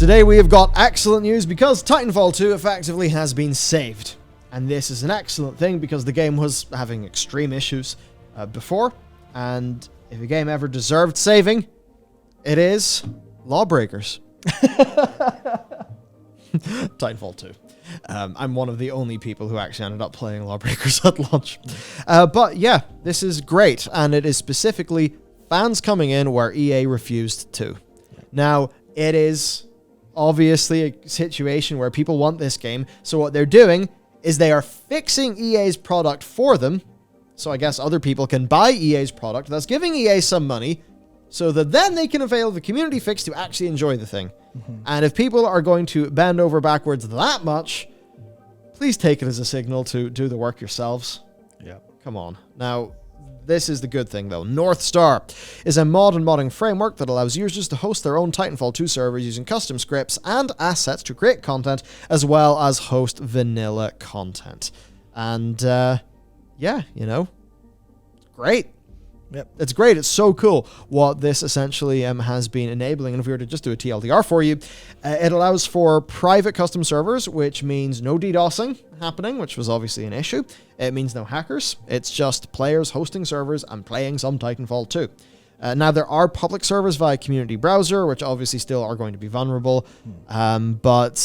Today we have got excellent news because Titanfall 2 effectively has been saved. And this is an excellent thing because the game was having extreme issues before. And if a game ever deserved saving, it is Lawbreakers. Titanfall 2. I'm one of the only people who actually ended up playing Lawbreakers at launch. But yeah, this is great. And it is specifically fans coming in where EA refused to. Now, it is obviously a situation where people want this game. So what they're doing is they are fixing EA's product for them. So I guess other people can buy EA's product. That's giving EA some money so that then they can avail the community fix to actually enjoy the thing. Mm-hmm. And if people are going to bend over backwards that much, please take it as a signal to do the work yourselves. Yeah. Come on. Now, this is the good thing, though. Northstar is a mod and modding framework that allows users to host their own Titanfall 2 servers using custom scripts and assets to create content, as well as host vanilla content. And, yeah, you know, great. Yep. It's great. It's so cool what this essentially has been enabling. And if we were to just do a TLDR for you, it allows for private custom servers, which means no DDoSing happening, which was obviously an issue. It means no hackers. It's just players hosting servers and playing some Titanfall 2. Now, there are public servers via community browser, which obviously still are going to be vulnerable. But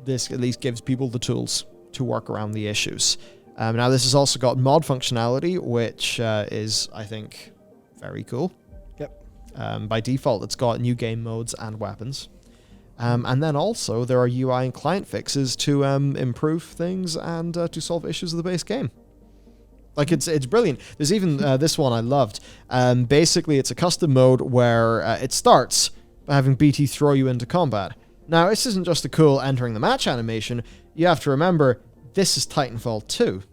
this at least gives people the tools to work around the issues. Now, this has also got mod functionality, which is, I think, very cool. Yep. By default, it's got new game modes and weapons. And then also, there are UI and client fixes to improve things and to solve issues of the base game. Like, it's brilliant. There's even this one I loved. Basically, it's a custom mode where it starts by having BT throw you into combat. Now, this isn't just a cool entering the match animation. You have to remember, this is Titanfall 2.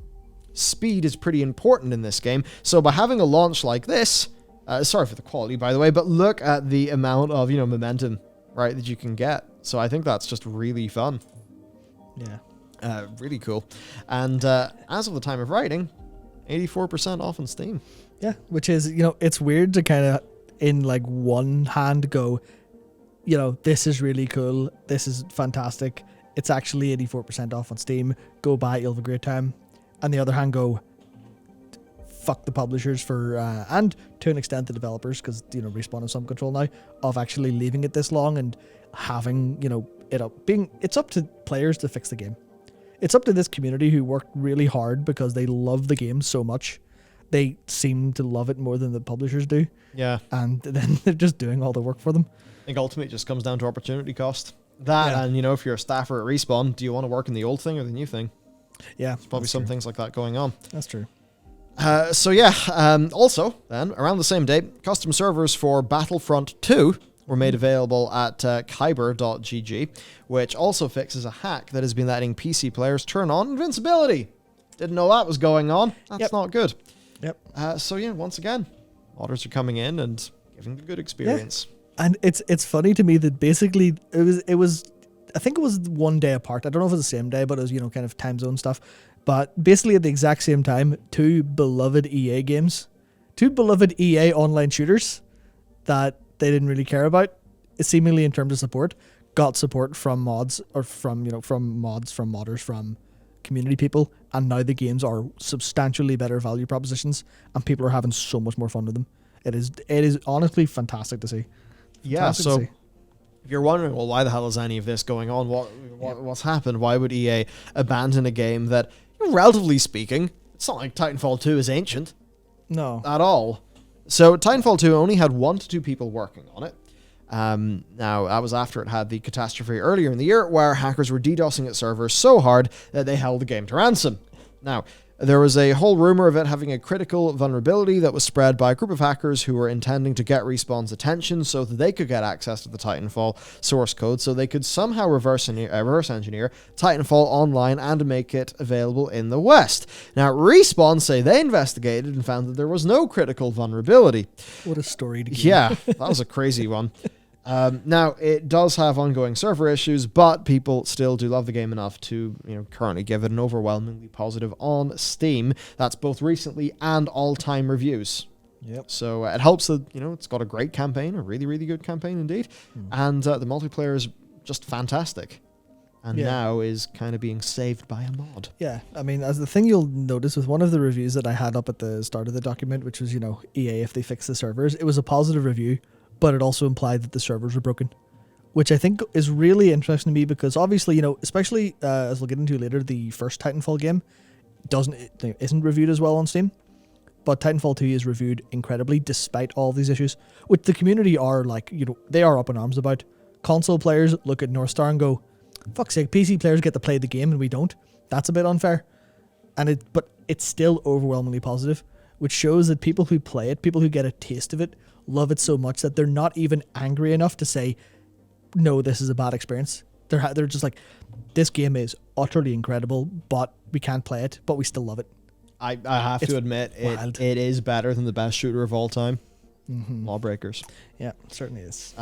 Speed is pretty important in this game, so by having a launch like this, sorry for the quality, by the way, but look at the amount of, momentum, right, that you can get. So I think that's just really fun. Yeah. Really cool. And as of the time of writing, 84% off on Steam. Yeah, which is, it's weird to kind of, in like one hand go, this is really cool, this is fantastic. It's actually 84% off on Steam. Go buy it, you'll have a great time. And the other hand, go fuck the publishers for, and to an extent the developers, because, Respawn has some control now, of actually leaving it this long and having, it's up to players to fix the game. It's up to this community who worked really hard because they love the game so much. They seem to love it more than the publishers do. Yeah. And then they're just doing all the work for them. I think ultimately it just comes down to opportunity cost. That, yeah. And, if you're a staffer at Respawn, do you want to work in the old thing or the new thing? Yeah. There's probably some things like that going on. That's true. So, yeah. Also, then, around the same day, custom servers for Battlefront 2 were made available at kyber.gg, which also fixes a hack that has been letting PC players turn on invincibility. Didn't know that was going on. That's not good. Yep. So, yeah, once again, modders are coming in and giving a good experience. Yeah. And it's funny to me that basically it was I think it was one day apart. I don't know if it was the same day, but it was, kind of time zone stuff. But basically at the exact same time, two beloved EA games, two beloved EA online shooters that they didn't really care about, seemingly in terms of support, got support from mods or from mods, from modders, from community people. And now the games are substantially better value propositions and people are having so much more fun with them. It is honestly fantastic to see. Yeah, so if you're wondering, well, why the hell is any of this going on? What's happened? Why would EA abandon a game that, relatively speaking, it's not like Titanfall 2 is ancient. No. At all. So Titanfall 2 only had 1 to 2 people working on it. Now, that was after it had the catastrophe earlier in the year where hackers were DDoSing its servers so hard that they held the game to ransom. Now, there was a whole rumor of it having a critical vulnerability that was spread by a group of hackers who were intending to get Respawn's attention so that they could get access to the Titanfall source code so they could somehow reverse engineer Titanfall online and make it available in the West. Now, Respawn say they investigated and found that there was no critical vulnerability. What a story to give. Yeah, that was a crazy one. Now, it does have ongoing server issues, but people still do love the game enough to, currently give it an overwhelmingly positive on Steam. That's both recently and all-time reviews. Yep. So it helps that, it's got a great campaign, a really, really good campaign indeed. And the multiplayer is just fantastic. And now is kind of being saved by a mod. Yeah, I mean, as the thing you'll notice with one of the reviews that I had up at the start of the document, which was, EA if they fix the servers, it was a positive review, but it also implied that the servers were broken, which I think is really interesting to me because obviously, especially as we'll get into later, the first Titanfall game isn't reviewed as well on Steam, but Titanfall 2 is reviewed incredibly despite all these issues, which the community are like, they are up in arms about. Console players look at Northstar and go, fuck's sake, PC players get to play the game and we don't. That's a bit unfair. But it's still overwhelmingly positive, which shows that people who play it, people who get a taste of it, love it so much that they're not even angry enough to say, no, this is a bad experience. They're just like, this game is utterly incredible, but we can't play it, but we still love it. I have to admit, it is better than the best shooter of all time. Lawbreakers. Yeah, it certainly is.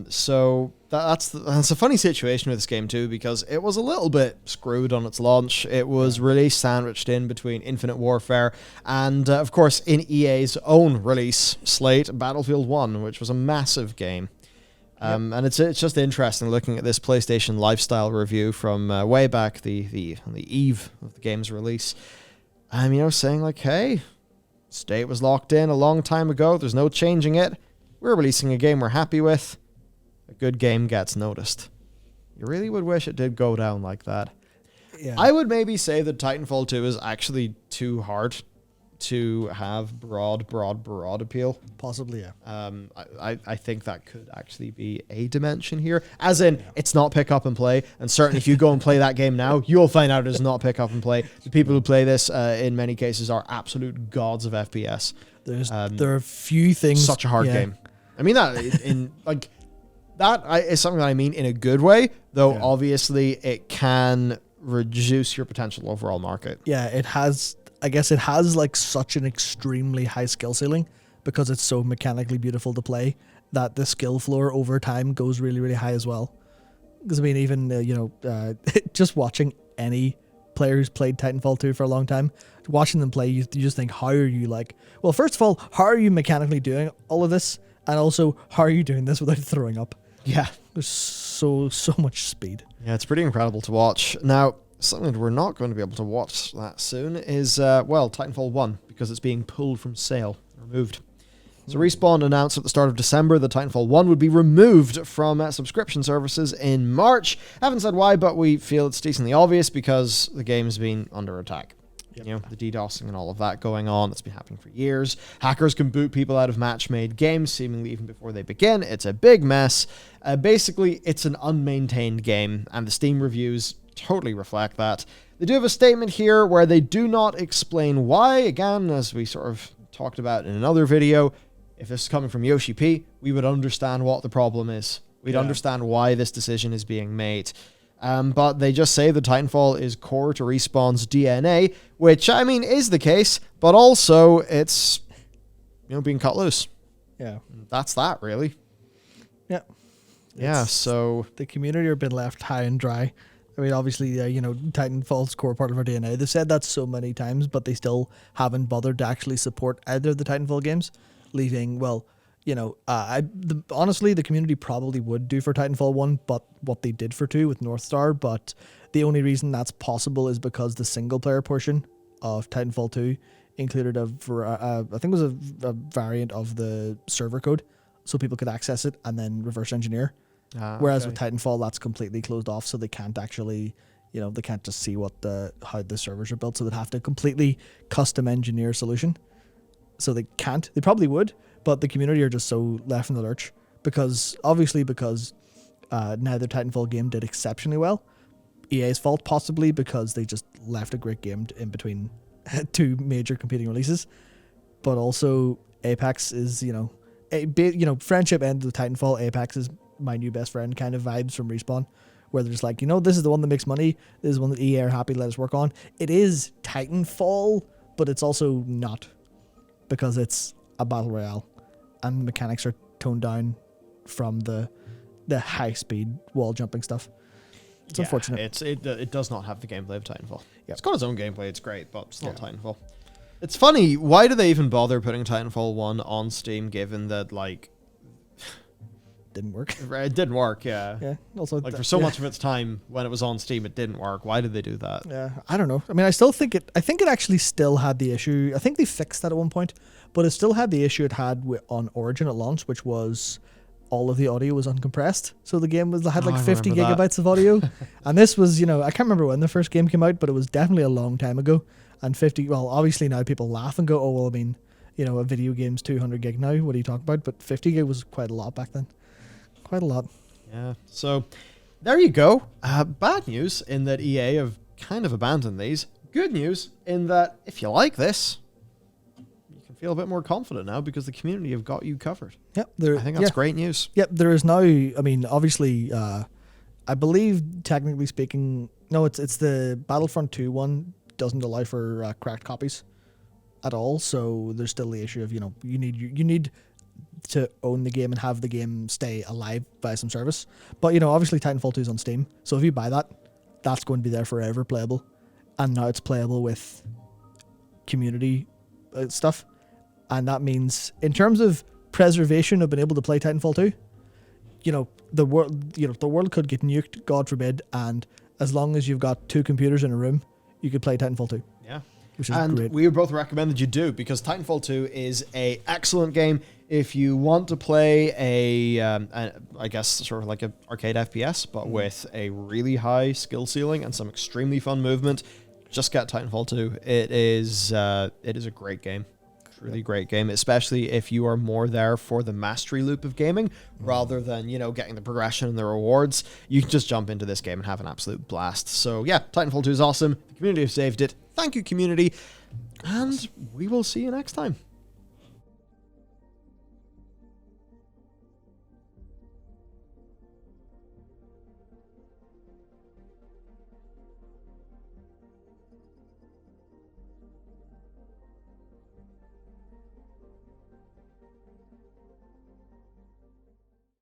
So that's a funny situation with this game too, because it was a little bit screwed on its launch. It was released sandwiched in between Infinite Warfare and, of course, in EA's own release slate, Battlefield 1, which was a massive game. And it's just interesting looking at this PlayStation Lifestyle review from way back on the eve of the game's release. Saying like, hey, State was locked in a long time ago. There's no changing it. We're releasing a game we're happy with. A good game gets noticed. You really would wish it did go down like that. Yeah. I would maybe say that Titanfall 2 is actually too hard to have broad appeal. Possibly, yeah. I think that could actually be a dimension here. As in, it's not pick up and play. And certainly if you go and play that game now, you'll find out it's not pick up and play. The people who play this, in many cases, are absolute gods of FPS. There are few things... Such a hard game. I mean that is something that I mean in a good way, though obviously it can reduce your potential overall market. Yeah, it has... I guess it has like such an extremely high skill ceiling because it's so mechanically beautiful to play that the skill floor over time goes really, really high as well. Because I mean, even, just watching any player who's played Titanfall 2 for a long time, watching them play, you just think, how are you well, first of all, how are you mechanically doing all of this? And also, how are you doing this without throwing up? Yeah. There's so much speed. Yeah, it's pretty incredible to watch. Now, something that we're not going to be able to watch that soon is, Titanfall 1, because it's being pulled from sale, removed. So Respawn announced at the start of December that Titanfall 1 would be removed from subscription services in March. Haven't said why, but we feel it's decently obvious because the game's been under attack. Yep. The DDoSing and all of that going on, that's been happening for years. Hackers can boot people out of match-made games, seemingly even before they begin. It's a big mess. Basically, it's an unmaintained game, and the Steam reviews totally reflect that. They do have a statement here where they do not explain why. Again, as we sort of talked about in another video, if this is coming from Yoshi P, we would understand what the problem is. We'd understand why this decision is being made. But they just say that Titanfall is core to Respawn's DNA, which, I mean, is the case, but also it's, being cut loose. Yeah. That's that, really. Yeah. Yeah, so... The community have been left high and dry. I mean, obviously, Titanfall's core part of our DNA. They've said that so many times, but they still haven't bothered to actually support either of the Titanfall games, leaving, honestly, the community probably would do for Titanfall 1, but what they did for 2 with Northstar, but the only reason that's possible is because the single-player portion of Titanfall 2 included I think it was a variant of the server code, so people could access it and then reverse engineer. Whereas with Titanfall, that's completely closed off, so they can't actually, they can't just see how the servers are built, so they'd have to completely custom engineer a solution. So they can't. They probably would, but the community are just so left in the lurch because neither Titanfall game did exceptionally well. EA's fault possibly because they just left a great game in between two major competing releases, but also Apex is friendship ended with Titanfall. Apex is my new best friend kind of vibes from Respawn, where they're just like, this is the one that makes money. This is the one that EA are happy to let us work on. It is Titanfall, but it's also not, because it's a battle royale, and the mechanics are toned down from the high speed wall jumping stuff. It's unfortunate. It does not have the gameplay of Titanfall. Yep. It's got its own gameplay. It's great, but it's not Titanfall. It's funny. Why do they even bother putting Titanfall 1 on Steam, given that didn't work. It didn't work, yeah. Yeah. Also, Like, for so much of its time when it was on Steam, it didn't work. Why did they do that? Yeah, I don't know. I mean, I think it actually still had the issue. I think they fixed that at one point, but it still had the issue it had on Origin at launch, which was all of the audio was uncompressed. So the game had like 50 gigabytes of audio. And this was, I can't remember when the first game came out, but it was definitely a long time ago. And obviously now people laugh and go, oh, well, I mean, a video game's 200 gig now. What are you talking about? But 50 gig was quite a lot back then. Quite a lot. Yeah. So there you go. Bad news in that EA have kind of abandoned these. Good news in that if you like this, feel a bit more confident now because the community have got you covered. Yep, I think that's great news. Yep, there is now, I mean, obviously, I believe, technically speaking, no, it's the Battlefront 2 one doesn't allow for cracked copies at all, so there's still the issue of, you need to own the game and have the game stay alive by some service. But, obviously Titanfall 2 is on Steam, so if you buy that, that's going to be there forever playable. And now it's playable with community stuff. And that means, in terms of preservation of being able to play Titanfall 2, the world could get nuked, God forbid, and as long as you've got 2 computers in a room, you could play Titanfall 2. Yeah. Which is great. We would both recommend that you do, because Titanfall 2 is an excellent game if you want to play I guess, sort of like an arcade FPS, but with a really high skill ceiling and some extremely fun movement. Just get Titanfall 2. It is a great game. Really great game, especially if you are more there for the mastery loop of gaming rather than, getting the progression and the rewards. You can just jump into this game and have an absolute blast. So yeah, Titanfall 2 is awesome. The community have saved it. Thank you, community. And we will see you next time.